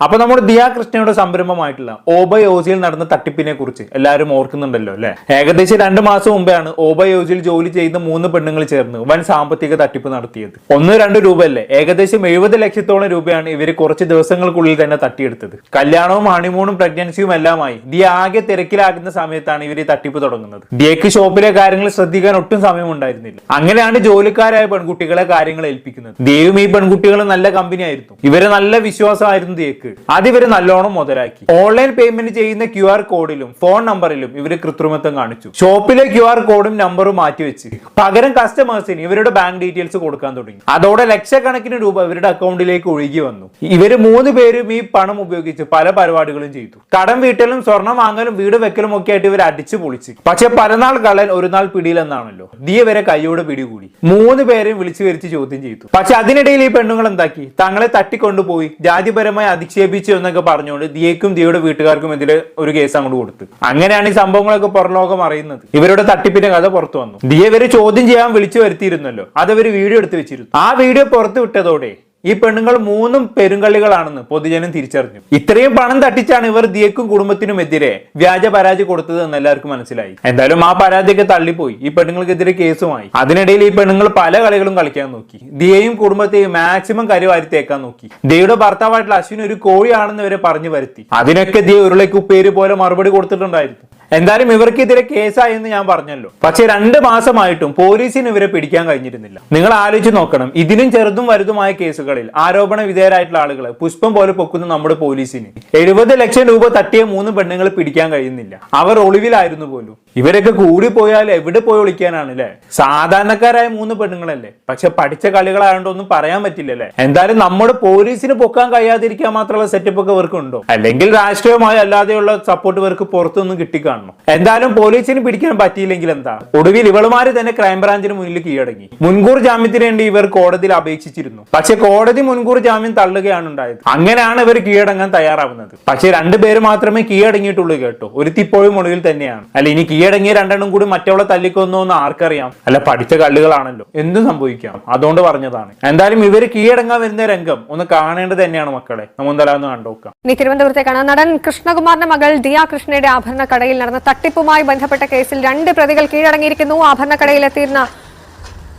അപ്പൊ നമ്മുടെ ദിയ കൃഷ്ണയുടെ സംരംഭമായിട്ടുള്ള ഓബൈ ഓസിയിൽ നടന്ന തട്ടിപ്പിനെ കുറിച്ച് എല്ലാവരും ഓർക്കുന്നുണ്ടല്ലോ അല്ലെ. ഏകദേശം 2 മാസം മുമ്പെയാണ് ഓബൈ ഓസിയിൽ ജോലി ചെയ്യുന്ന 3 പെണ്ണുങ്ങൾ ചേർന്ന് വൻ സാമ്പത്തിക തട്ടിപ്പ് നടത്തിയത്. 1-2 രൂപയല്ലേ, ഏകദേശം 70 ലക്ഷത്തോളം രൂപയാണ് ഇവര് കുറച്ച് ദിവസങ്ങൾക്കുള്ളിൽ തന്നെ തട്ടിയെടുത്തത്. കല്യാണവും ഹണിമൂണും പ്രഗ്നൻസിയും എല്ലാമായി ദിയ ആകെ തിരക്കിലാകുന്ന സമയത്താണ് ഇവർ ഈ തട്ടിപ്പ് തുടങ്ങുന്നത്. ദിയക്ക് ഷോപ്പിലെ കാര്യങ്ങൾ ശ്രദ്ധിക്കാൻ ഒട്ടും സമയമുണ്ടായിരുന്നില്ല. അങ്ങനെയാണ് ജോലിക്കാരായ പെൺകുട്ടികളെ കാര്യങ്ങൾ ഏൽപ്പിക്കുന്നത്. ദിയയും ഈ പെൺകുട്ടികളും നല്ല കമ്പനി ആയിരുന്നു. ഇവരെ നല്ല വിശ്വാസമായിരുന്നു ദിയക്ക്. അതിവര് നല്ലോണം മുതലാക്കി. ഓൺലൈൻ പേയ്മെന്റ് ചെയ്യുന്ന QR കോഡിലും ഫോൺ നമ്പറിലും ഇവര് കൃത്രിമത്വം കാണിച്ചു. ഷോപ്പിലെ QR കോഡും നമ്പറും മാറ്റിവെച്ച് പകരം കസ്റ്റമേഴ്സിന് ഇവരുടെ ബാങ്ക് ഡീറ്റെയിൽസ് കൊടുക്കാൻ തുടങ്ങി. അതോടെ ലക്ഷക്കണക്കിന് രൂപ ഇവരുടെ അക്കൗണ്ടിലേക്ക് ഒഴുകി വന്നു. ഇവര് 3 പേരും ഈ പണം ഉപയോഗിച്ച് പല പരിപാടികളും ചെയ്തു. കടം വീട്ടലും സ്വർണം വാങ്ങലും വീട് വെക്കലും ഒക്കെ ആയിട്ട് ഇവർ അടിച്ചു പൊളിച്ച്. പക്ഷെ പലനാൾ കള്ളൻ ഒരു നാൾ പിടിയിലെന്നാണല്ലോ. ദിയ വരെ കൈയോടെ പിടികൂടി. 3 പേരെയും വിളിച്ചു വരുത്തി ചോദ്യം ചെയ്തു. പക്ഷെ അതിനിടയിൽ ഈ പെണ്ണുങ്ങൾ എന്താക്കി, തങ്ങളെ തട്ടിക്കൊണ്ടുപോയി ജാതിപരമായി അധിക്ഷേപിച്ചു എന്നൊക്കെ പറഞ്ഞുകൊണ്ട് ദിയക്കും ദിയയുടെ വീട്ടുകാർക്കും എതിരെ ഒരു കേസ് അങ്ങോട്ട് കൊടുത്തു. അങ്ങനെയാണ് ഈ സംഭവങ്ങളൊക്കെ പുറലോകം അറിയുന്നത്. ഇവരുടെ തട്ടിപ്പിന്റെ കഥ പുറത്തു വന്നു. ദിയ ഇവരെ ചോദ്യം ചെയ്യാൻ വിളിച്ചു വരുത്തിയിരുന്നല്ലോ, അത് ഇവര് വീഡിയോ എടുത്ത് വെച്ചിരുന്നു. ആ വീഡിയോ പുറത്തു വിട്ടതോടെ ഈ പെണ്ണുങ്ങൾ 3 പെരുങ്കള്ളികളാണെന്ന് പൊതുജനം തിരിച്ചറിഞ്ഞു. ഇത്രയും പണം തട്ടിച്ചാണ് ഇവർ ദിയക്കും കുടുംബത്തിനുമെതിരെ വ്യാജ പരാതി കൊടുത്തത് എന്ന് എല്ലാവർക്കും മനസ്സിലായി. എന്തായാലും ആ പരാതിയൊക്കെ തള്ളിപ്പോയി. ഈ പെണ്ണുങ്ങൾക്കെതിരെ കേസുമായി. അതിനിടയിൽ ഈ പെണ്ണുങ്ങൾ പല കളികളും കളിക്കാൻ നോക്കി. ദിയയും കുടുംബത്തെയും മാക്സിമം കരിവാരി തേക്കാൻ നോക്കി. ദിയയുടെ ഭർത്താവായിട്ടുള്ള അശ്വിൻ ഒരു കോഴിയാണെന്ന് ഇവരെ പറഞ്ഞു വരുത്തി. അതിനൊക്കെ ദിയ ഉരുളയ്ക്ക് ഉപ്പേര് പോലെ മറുപടി കൊടുത്തിട്ടുണ്ടായിരുന്നു. എന്തായാലും ഇവർക്കെതിരെ കേസായി എന്ന് ഞാൻ പറഞ്ഞല്ലോ. പക്ഷെ 2 മാസമായിട്ടും പോലീസിന് ഇവരെ പിടിക്കാൻ കഴിഞ്ഞിരുന്നില്ല. നിങ്ങൾ ആലോചിച്ച് നോക്കണം, ഇതിനും ചെറുതും വലുതുമായ കേസുകളിൽ ആരോപണ വിധേയരായിട്ടുള്ള ആളുകളെ പുഷ്പം പോലെ പൊക്കുന്ന നമ്മുടെ പോലീസിന് 70 ലക്ഷം രൂപ തട്ടിയ 3 പെണ്ണുങ്ങളെ പിടിക്കാൻ കഴിയുന്നില്ല. അവർ ഒളിവിലായിരുന്നു പോലും. ഇവരൊക്കെ കൂടി പോയാൽ എവിടെ പോയി ഒളിക്കാനാണ് അല്ലെ. സാധാരണക്കാരായ 3 പെണ്ണുങ്ങളല്ലേ, പക്ഷെ പഠിച്ച കളികളായതുകൊണ്ടൊന്നും പറയാൻ പറ്റില്ലല്ലേ. എന്തായാലും നമ്മുടെ പോലീസിന് പൊക്കാൻ കഴിയാതിരിക്കാൻ മാത്രമുള്ള സെറ്റപ്പ് ഒക്കെ ഇവർക്ക് ഉണ്ടോ, അല്ലെങ്കിൽ രാഷ്ട്രീയമായി അല്ലാതെയുള്ള സപ്പോർട്ട് ഇവർക്ക് പുറത്തൊന്നും കിട്ടിക്കാണും. എന്തായാലും പോലീസിന് പിടിക്കാൻ പറ്റിയില്ലെങ്കിൽ എന്താ, ഒടുവിൽ ഇവളുമാര് തന്നെ ക്രൈംബ്രാഞ്ചിന് മുന്നിൽ കീഴടങ്ങി. മുൻകൂർ ജാമ്യത്തിന് വേണ്ടി ഇവർ കോടതിയിൽ അപേക്ഷിച്ചിരുന്നു. പക്ഷെ കോടതി മുൻകൂർ ജാമ്യം തള്ളുകയാണ് ഉണ്ടായത്. അങ്ങനെയാണ് ഇവർ കീഴടങ്ങാൻ തയ്യാറാവുന്നത്. പക്ഷെ 2 പേര് മാത്രമേ കീഴടങ്ങിയിട്ടുള്ളൂ കേട്ടോ. ഒരുത്തിപ്പോഴും ഒളിവിൽ തന്നെയാണ്. അല്ല, ഇനി കീഴടങ്ങിയ 2 കൂടി മറ്റവളെ തല്ലിക്കൊന്നോ എന്ന് ആർക്കറിയാം. അല്ല, പഠിച്ച കള്ളുകളാണല്ലോ, എന്തും സംഭവിക്കാം. അതുകൊണ്ട് പറഞ്ഞതാണ്. എന്തായാലും ഇവര് കീഴടങ്ങാൻ വരുന്ന രംഗം ഒന്ന് കാണേണ്ടത് തന്നെയാണ് മക്കളെ. നമ്മളൊന്ന് കണ്ടോക്കാം. ഇനി തിരുവനന്തപുരത്തേക്കാണ്. നടൻ കൃഷ്ണകുമാറിന്റെ മകൾ ദിയ കൃഷ്ണയുടെ ആഭരണ കടയിൽ നടന്ന തട്ടിപ്പുമായി ബന്ധപ്പെട്ട കേസിൽ 2 പ്രതികൾ കീഴടങ്ങിയിരിക്കുന്നു. ആഭരണക്കടയിൽ എത്തിയിരുന്ന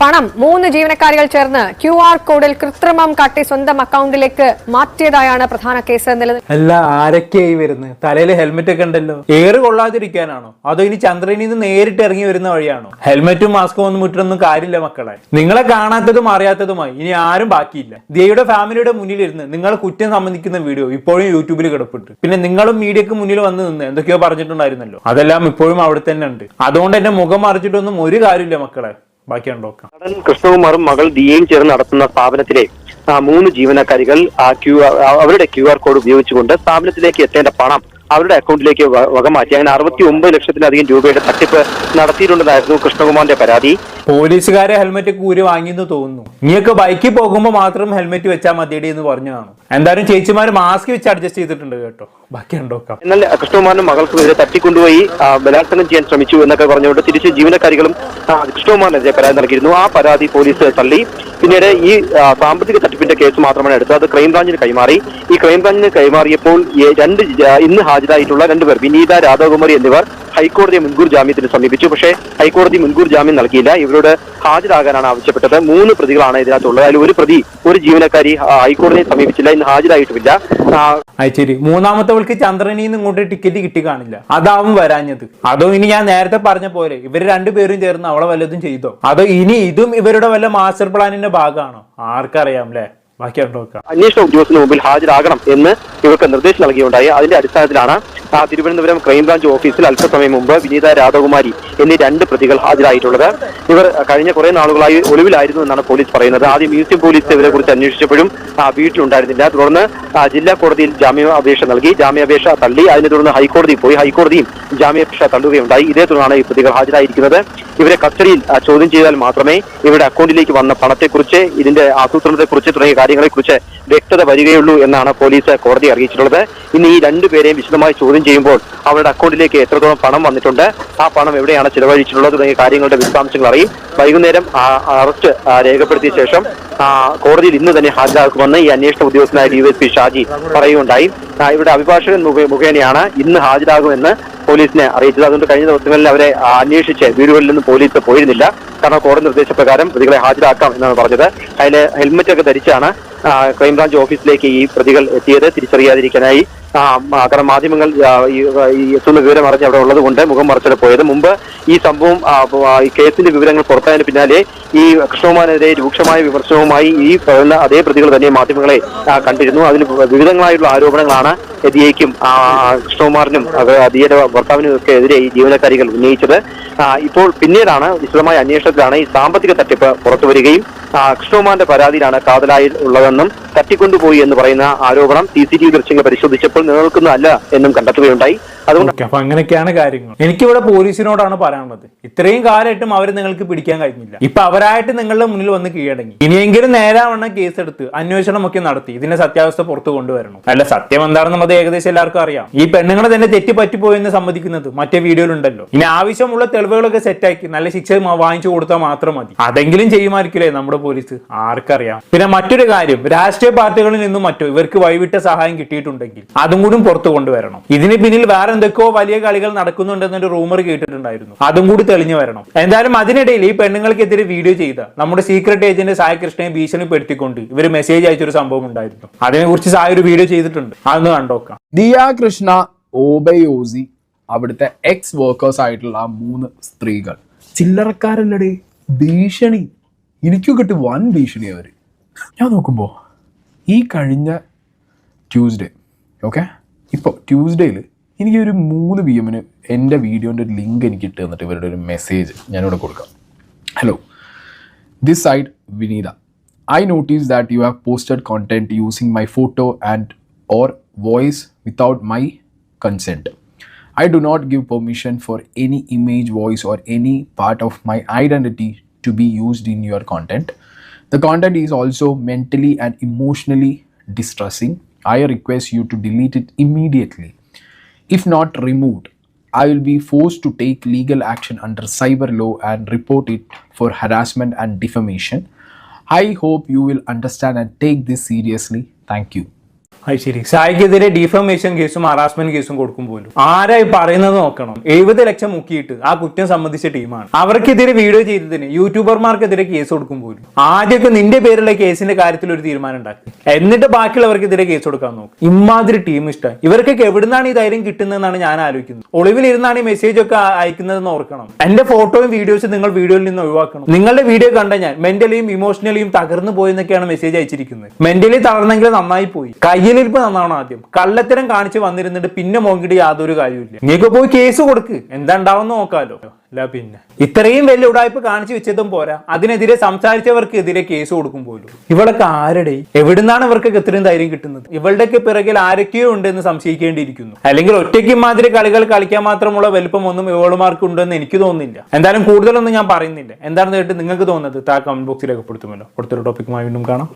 പണം 3 ജീവനക്കാരികൾ ചേർന്ന് QR കോഡിൽ കൃത്രിമം കാട്ടി സ്വന്തം അക്കൗണ്ടിലേക്ക് മാറ്റിയതായാണ് പ്രധാന കേസ്. അല്ല, ആരൊക്കെയായി വരുന്നത്? തലയിൽ ഹെൽമെറ്റ് ഒക്കെ ഉണ്ടല്ലോ. ഏറ് കൊള്ളാതിരിക്കാനാണോ, അതോ ഇനി ചന്ദ്രനിൽ നിന്ന് നേരിട്ട് ഇറങ്ങി വരുന്ന വഴിയാണോ? ഹെൽമെറ്റും മാസ്കും ഒന്നും ഇട്ടൊന്നും കാര്യമില്ല മക്കളെ. നിങ്ങളെ കാണാത്തതും അറിയാത്തതുമായി ഇനി ആരും ബാക്കിയില്ല. ദിയയുടെ ഫാമിലിയുടെ മുന്നിലിരുന്ന് നിങ്ങളെ കുറ്റം സംബന്ധിക്കുന്ന വീഡിയോ ഇപ്പോഴും യൂട്യൂബിൽ കിടപ്പുണ്ട്. പിന്നെ നിങ്ങളും മീഡിയക്ക് മുന്നിൽ വന്ന് നിന്ന് എന്തൊക്കെയോ പറഞ്ഞിട്ടുണ്ടായിരുന്നല്ലോ, അതെല്ലാം ഇപ്പോഴും അവിടെ തന്നെ ഉണ്ട്. അതുകൊണ്ട് എന്റെ മുഖം മറിച്ചിട്ടൊന്നും ഒരു കാര്യമില്ല മക്കളെ. നടൻ കൃഷ്ണകുമാറും മകൾ ദിയയും ചേർന്ന് നടത്തുന്ന സ്ഥാപനത്തിലെ 3 ജീവനക്കാരികൾ അവരുടെ QR കോഡ് ഉപയോഗിച്ചുകൊണ്ട് സ്ഥാപനത്തിലേക്ക് എത്തേണ്ട പണം അവരുടെ അക്കൗണ്ടിലേക്ക് വകമാറ്റി. അങ്ങനെ 69 ലക്ഷത്തിലധികം രൂപയുടെ തട്ടിപ്പ് നടത്തിയിട്ടുള്ളതായിരുന്നു കൃഷ്ണകുമാറിന്റെ പരാതി. പോലീസുകാരെ ഹെൽമെറ്റ് കൂരി വാങ്ങിയെന്ന് തോന്നുന്നു. നീയൊക്കെ ബൈക്കിൽ പോകുമ്പോൾ മാത്രം ഹെൽമെറ്റ് വെച്ചാൽ മതിയടി എന്ന് പറഞ്ഞു കാണും. എന്തായാലും ചേച്ചിമാര് മാസ്ക് വെച്ച് അഡ്ജസ്റ്റ് ചെയ്തിട്ടുണ്ട് കേട്ടോ. ബാക്കി ഉണ്ടോക്കാം. എന്നാൽ കൃഷ്ണകുമാറിനും മകൾക്കും ഇവരെ തട്ടിക്കൊണ്ടുപോയി ബലാത്സംഗം ചെയ്യാൻ ശ്രമിച്ചു എന്നൊക്കെ പറഞ്ഞുകൊണ്ട് തിരിച്ച് ജീവനക്കാരികളും കൃഷ്ണകുമാറിനെതിരെ പരാതി നൽകിയിരുന്നു. ആ പരാതി പോലീസ് തള്ളി. പിന്നീട് ഈ സാമ്പത്തിക തട്ടിപ്പിന്റെ കേസ് മാത്രമാണ് എടുത്തത്. അത് ക്രൈംബ്രാഞ്ചിന് കൈമാറി. ഈ ക്രൈംബ്രാഞ്ചിന് കൈമാറിയപ്പോൾ ഇന്ന് ഹാജരായിട്ടുള്ള 2 പേർ, വിനീത രാധാകുമാരി എന്നിവർ ഹൈക്കോടതിയെ മുൻകൂർ ജാമ്യത്തിന് സമീപിച്ചു. പക്ഷേ ഹൈക്കോടതി മുൻകൂർ ജാമ്യം നൽകിയില്ല. ഇവരോട് ഹാജരാകാനാണ് ആവശ്യപ്പെട്ടത്. 3 പ്രതികളാണ് ഇതിനകത്തുള്ളത്. അതിൽ ഒരു ജീവനക്കാരി ഹൈക്കോടതിയെ സമീപിച്ചില്ല, ഇന്ന് ഹാജരായിട്ടുമില്ല. ശരി, 3ാമത്തവൾക്ക് ചന്ദ്രനിൽ നിന്ന് ഇങ്ങോട്ട് ടിക്കറ്റ് കിട്ടി കാണില്ല, അതാവും വരാഞ്ഞത്. അതോ ഇനി ഞാൻ നേരത്തെ പറഞ്ഞ പോലെ ഇവര് 2 പേരും ചേർന്ന് അവളെ വല്ലതും ചെയ്തോ, അതോ ഇനി ഇതും ഇവരുടെ വല്ല മാസ്റ്റർ പ്ലാനിന്റെ ഭാഗമാണോ? ആർക്കറിയാം അല്ലേ. അന്വേഷണ ഉദ്യോഗസ്ഥന് മുമ്പിൽ ഹാജരാകണം എന്ന് ഇവർക്ക് നിർദ്ദേശം നൽകിയുണ്ടായി. അതിന്റെ അടിസ്ഥാനത്തിലാണ് തിരുവനന്തപുരം ക്രൈംബ്രാഞ്ച് ഓഫീസിൽ അല്പസമയം മുമ്പ് വിനീത രാധാകുമാരി എന്നീ 2 പ്രതികൾ ഹാജരായിട്ടുള്ളത്. ഇവർ കഴിഞ്ഞ കുറെ നാളുകളായി ഒളിവിലായിരുന്നു എന്നാണ് പോലീസ് പറയുന്നത്. ആദ്യം മ്യൂസിയം പോലീസ് ഇവരെ കുറിച്ച് അന്വേഷിച്ചപ്പോഴും വീട്ടിലുണ്ടായിരുന്നില്ല. തുടർന്ന് ജില്ലാ കോടതിയിൽ ജാമ്യാപേക്ഷ നൽകി. ജാമ്യാപേക്ഷ തള്ളി. അതിനെ തുടർന്ന് ഹൈക്കോടതിയിൽ പോയി. ഹൈക്കോടതിയും ജാമ്യാപേക്ഷ തള്ളുകയുണ്ടായി. ഇതേ തുടർന്നാണ് ഈ പ്രതികൾ ഹാജരായിരിക്കുന്നത്. ഇവരെ കസ്റ്റഡിയിൽ ചോദ്യം ചെയ്താൽ മാത്രമേ ഇവരുടെ അക്കൗണ്ടിലേക്ക് വന്ന പണത്തെക്കുറിച്ച്, ഇതിന്റെ ആസൂത്രണത്തെക്കുറിച്ച് തുടങ്ങിയ കാര്യങ്ങളെക്കുറിച്ച് വ്യക്തത വരികയുള്ളൂ എന്നാണ് പോലീസ് കോടതി അറിയിച്ചിട്ടുള്ളത്. ഇന്ന് ഈ രണ്ടുപേരെയും വിശദമായി ചോദ്യം ചെയ്യുമ്പോൾ അവരുടെ അക്കൗണ്ടിലേക്ക് എത്രത്തോളം പണം വന്നിട്ടുണ്ട്, ആ പണം എവിടെയാണ് ചിലവഴിച്ചിട്ടുള്ളത് തുടങ്ങിയ കാര്യങ്ങളുടെ വിശദാംശങ്ങൾ അറിയും. വൈകുന്നേരം അറസ്റ്റ് രേഖപ്പെടുത്തിയ ശേഷം കോടതിയിൽ ഇന്ന് തന്നെ ഹാജരാക്കുമെന്ന് ഈ അന്വേഷണ ഉദ്യോഗസ്ഥനായ DYSP ഷാജി പറയുകയുണ്ടായി. ഇവിടെ അഭിഭാഷകൻ മുഖേനയാണ് ഇന്ന് ഹാജരാകുമെന്ന് പോലീസിനെ അറിയിച്ചത്. അതുകൊണ്ട് കഴിഞ്ഞ ദിവസങ്ങളിൽ അവരെ അന്വേഷിച്ച് വീടുകളിൽ നിന്ന് പോലീസ് പോയിരുന്നില്ല. കാരണം കോടതി നിർദ്ദേശപ്രകാരം പ്രതികളെ ഹാജരാക്കാം എന്നാണ് പറഞ്ഞത്. അതിൽ ഹെൽമറ്റ് ഒക്കെ ധരിച്ചാണ് ക്രൈംബ്രാഞ്ച് ഓഫീസിലേക്ക് ഈ പ്രതികൾ എത്തിയത്, തിരിച്ചറിയാതിരിക്കാനായി. കാരണം മാധ്യമങ്ങൾ ഈ എത്തുന്ന വിവരം അറിഞ്ഞ് അവിടെ ഉള്ളത് കൊണ്ട് മുഖം മറച്ചിട്ട് പോയത്. മുമ്പ് ഈ സംഭവം ഈ കേസിന്റെ വിവരങ്ങൾ പുറത്തായതിന് പിന്നാലെ ഈ കൃഷ്ണകുമാറിനെതിരെ രൂക്ഷമായ വിമർശനവുമായി ഈ പറയുന്ന അതേ പ്രതികൾ തന്നെ മാധ്യമങ്ങളെ കണ്ടിരുന്നു. അതിൽ വിവിധങ്ങളായിട്ടുള്ള ആരോപണങ്ങളാണ് ദിയയ്ക്കും കൃഷ്ണകുമാറിനും ദിയയുടെ ഭർത്താവിനും ഒക്കെ എതിരെ ഈ ജീവനക്കാരികൾ ഉന്നയിച്ചത്. ഇപ്പോൾ പിന്നീടാണ് വിശദമായ അന്വേഷണത്തിലാണ് ഈ സാമ്പത്തിക തട്ടിപ്പ് പുറത്തു വരികയും കൃഷ്ണകുമാറിന്റെ പരാതിയിലാണ് കാതലായി ഉള്ളതെന്നും തട്ടിക്കൊണ്ടുപോയി എന്ന് പറയുന്ന ആരോപണം CCTV ദൃശ്യങ്ങൾ പരിശോധിച്ചപ്പോൾ നിലനിൽക്കുന്നതല്ല എന്നും കണ്ടെത്തുകയുണ്ടായി. അതുകൊണ്ട് അപ്പൊ അങ്ങനെയൊക്കെയാണ് കാര്യങ്ങൾ. എനിക്കിവിടെ പോലീസിനോടാണ് പറയാനുള്ളത്, ഇത്രയും കാലമായിട്ടും അവർ നിങ്ങൾക്ക് പിടിക്കാൻ കഴിഞ്ഞില്ല. ഇപ്പൊ അവരായിട്ട് നിങ്ങളുടെ മുന്നിൽ വന്ന് കീഴടങ്ങി. ഇനിയെങ്കിലും നേരാവണ്ണം കേസെടുത്ത് അന്വേഷണമൊക്കെ നടത്തി ഇതിന്റെ സത്യാവസ്ഥ പുറത്തു കൊണ്ടുവരണം. അല്ല, സത്യം എന്താണെന്നുള്ളത് ഏകദേശം എല്ലാവർക്കും അറിയാം. ഈ പെണ്ണുങ്ങളെ തന്നെ തെറ്റി പറ്റിപ്പോയെന്ന് സമ്മതിക്കുന്നത് മറ്റേ വീഡിയോയിലുണ്ടല്ലോ. ഇനി ആവശ്യമുള്ള തെളിവുകളൊക്കെ സെറ്റാക്കി നല്ല ശിക്ഷ വാങ്ങിച്ചു കൊടുത്താൽ മാത്രം മതി. അതെങ്കിലും ചെയ്യുമായിരിക്കില്ലേ നമ്മുടെ പോലീസ്, ആർക്കറിയാം. പിന്നെ മറ്റൊരു കാര്യം, രാഷ്ട്രീയ പാർട്ടികളിൽ നിന്നും മറ്റോ ഇവർക്ക് വഴിവിട്ട സഹായം കിട്ടിയിട്ടുണ്ടെങ്കിൽ അതും കൂടി പുറത്തു കൊണ്ടുവരണം. ഇതിന് പിന്നിൽ വേറെ എന്തൊക്കെയോ വലിയ കളികൾ നടക്കുന്നുണ്ടെന്നൊരു റൂമർ കേട്ടിട്ടുണ്ടായിരുന്നു, അതും കൂടി തെളിഞ്ഞു വരണം. എന്തായാലും അതിനിടയിൽ ഈ പെണ്ണുങ്ങൾക്കെതിരെ വീഡിയോ ചെയ്ത നമ്മുടെ സീക്രട്ട് ഏജന്റ് സായി കൃഷ്ണയെ ഭീഷണിപ്പെടുത്തിക്കൊണ്ട് ഇവർ മെസ്സേജ് അയച്ചൊരു സംഭവം ഉണ്ടായിരുന്നു. അതിനെ കുറിച്ച് സായി ഒരു വീഡിയോ ചെയ്തിട്ടുണ്ട്, അതൊന്ന് കണ്ടോക്കാം. ദിയ കൃഷ്ണ, ഓബൈ ഓസി, അവിടുത്തെ എക്സ് വർക്കേഴ്സ് ആയിട്ടുള്ള ആ 3 സ്ത്രീകൾ ചില്ലറക്കാരല്ലടേ, ഭീഷണി. എനിക്കും കിട്ടി വൻ ഭീഷണി അവർ. ഞാൻ നോക്കുമ്പോൾ ഈ കഴിഞ്ഞ ട്യൂസ്ഡേ, ഓക്കെ, ഇപ്പോൾ ട്യൂസ്ഡേയിൽ എനിക്ക് ഒരു 3 PM എൻ്റെ വീഡിയോൻ്റെ ഒരു ലിങ്ക് എനിക്ക് ഇട്ട് തന്നിട്ട് ഇവരുടെ ഒരു മെസ്സേജ് ഞാനിവിടെ കൊടുക്കാം. Hello, this side Vineetha. I noticed that you have posted content using my photo and or voice without my consent. I do not give permission for any image, voice or any part of my identity to be used in your content. The content is also mentally and emotionally distressing. I request you to delete it immediately. If not removed, I will be forced to take legal action under cyber law and report it for harassment and defamation. I hope you will understand and take this seriously. Thank you. അത് ശരി, സായിക്കെതിരെ defamation കേസും harassment കേസും കൊടുക്കും പോലും ആരായി പറയുന്നത് നോക്കണം. 70 ലക്ഷം മുക്കിയിട്ട് ആ കുറ്റം സംബന്ധിച്ച ടീമാണ്. അവർക്കെതിരെ വീഡിയോ ചെയ്തതിന് യൂട്യൂബർമാർക്കെതിരെ കേസ് കൊടുക്കും പോലും. ആദ്യമൊക്കെ നിന്റെ പേരുള്ള കേസിന്റെ കാര്യത്തിൽ ഒരു തീരുമാനം ഉണ്ടാക്കി, എന്നിട്ട് ബാക്കിയുള്ളവർക്കെതിരെ കേസ് കൊടുക്കാൻ നോക്കും. ഇമാതിരി ടീം ഇഷ്ടം. ഇവർക്കൊക്കെ എവിടുന്നാണ് ഈ ധൈര്യം കിട്ടുന്നതെന്നാണ് ഞാൻ ആലോചിക്കുന്നത്. ഒളിവിലിരുന്നാണ് ഈ മെസ്സേജ് ഒക്കെ അയക്കുന്നതെന്ന് ഓർക്കണം. എന്റെ ഫോട്ടോയും വീഡിയോസും നിങ്ങൾ വീഡിയോയിൽ നിന്ന് ഒഴിവാക്കണം. നിങ്ങളുടെ വീഡിയോ കണ്ട ഞാൻ മെന്റലിയും ഇമോഷണലിയും തകർന്നു പോയെന്നൊക്കെയാണ് മെസ്സേജ് അയച്ചിരിക്കുന്നത്. മെന്റലി തകർന്നെങ്കിൽ നന്നായി പോയി, കയ്യിലിരിപ്പ് നന്നാവണം. ആദ്യം കള്ളത്തരം കാണിച്ച് വന്നിരുന്നിട്ട് പിന്നെ മോങ്കിട്ട് യാതൊരു കാര്യമില്ല. നീക്ക് പോയി കേസ് കൊടുക്ക്, എന്താ ഉണ്ടാവുന്ന നോക്കാലോ. അല്ല പിന്നെ ഇത്രയും വലിയ ഉടായ്പ കാണിച്ചു വെച്ചതും പോരാ, അതിനെതിരെ സംസാരിച്ചവർക്കെതിരെ കേസ് കൊടുക്കും പോലും. ഇവളൊക്കെ ആരുടെ, എവിടുന്നാണ് ഇവർക്കൊക്കെ ഇത്രയും ധൈര്യം കിട്ടുന്നത്? ഇവളുടെയൊക്കെ പിറകിൽ ആരൊക്കെയോ ഉണ്ടെന്ന് സംശയിക്കേണ്ടിയിരിക്കുന്നു. അല്ലെങ്കിൽ ഒറ്റയ്ക്ക് മാതിരി കളികൾ കളിക്കാൻ മാത്രമുള്ള വലുപ്പമൊന്നും ഇവളുമാർക്ക് ഉണ്ടെന്ന് എനിക്ക് തോന്നുന്നില്ല. എന്തായാലും കൂടുതലൊന്നും ഞാൻ പറയുന്നില്ല. എന്താണെന്ന് കേട്ട് നിങ്ങൾക്ക് തോന്നുന്നത് കമന്റ് ബോക്സിൽ രേഖപ്പെടുത്തുമല്ലോ. അടുത്തൊരു ടോപ്പിക്കുമായി വീണ്ടും കാണാം.